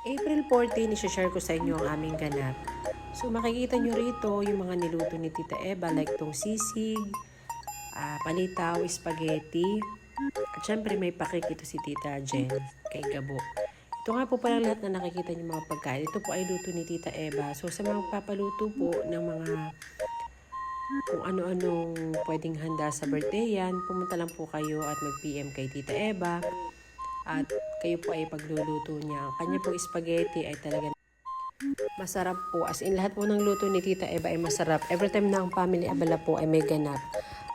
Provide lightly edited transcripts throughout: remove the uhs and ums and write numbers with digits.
April 14, isi-share ko sa inyo ang aming ganap. So makikita nyo rito yung mga niluto ni Tita Eva like tong sisig, palitaw, spaghetti, at syempre may pakik ito si Tita Jen kay Gabo. Ito nga po pala lahat na nakikita nyo mga pagkain. Ito po ay luto ni Tita Eva. So sa mga papaluto po ng mga kung ano-anong pwedeng handa sa birthday yan, pumunta lang po kayo at mag-PM kay Tita Eva. At kayo po ay pagluluto niya. Ang kanya pong spaghetti ay talaga masarap po. As in, lahat po ng luto ni Tita Eva ay masarap. Every time na ang family Abala po ay may ganap.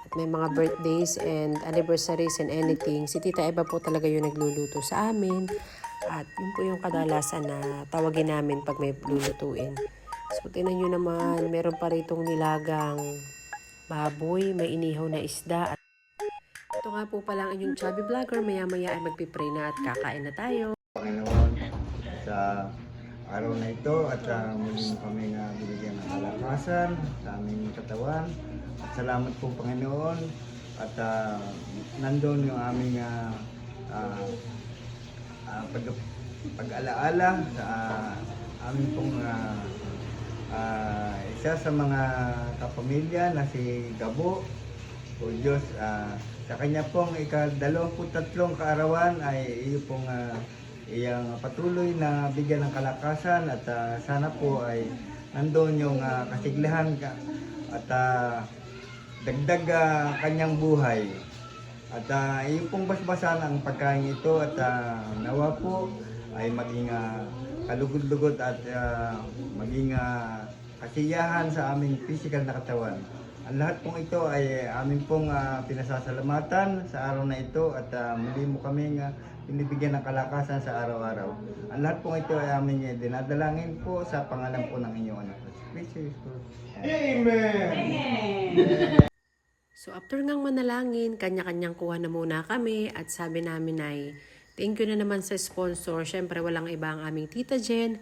At may mga birthdays and anniversaries and anything. Si Tita Eva po talaga yung nagluluto sa amin. At yun po yung kadalasan na tawagin namin pag may lulutuin. So, tingnan nyo naman, meron pa ritong nilagang baboy, may inihaw na isda. At ito nga po pala ang inyong chubby vlogger. Maya-maya ay magpipray na at kakain na tayo. Panginoon, sa araw na ito at muli mo kami nga binigyan ng kalakasan sa aming katawan. At salamat po Panginoon at nandun yung aming pag-alaala sa aming pong isa sa mga kapamilya na si Gabo. O Diyos, sa kanya pong ika-23 kaarawan ay iyo pong iyang patuloy na bigyan ng kalakasan at sana po ay nandoon yung kasiglahan at dagdag kanyang buhay. At iyo pong basbasan ang pagkain ito at nawa po ay maging kalugod-lugod at maging kasiyahan sa aming physical na katawan. Ang lahat pong ito ay amin pong pinasasalamatan sa araw na ito at muli mo kami binibigyan ng kalakasan sa araw-araw. Ang lahat pong ito ay amin dinadalangin po sa pangalan po ng inyong anak. Amen! So after ngang manalangin, kanya-kanyang kuha na muna kami at sabi namin ay thank you na naman sa sponsor. Syempre walang iba ang aming Tita Jen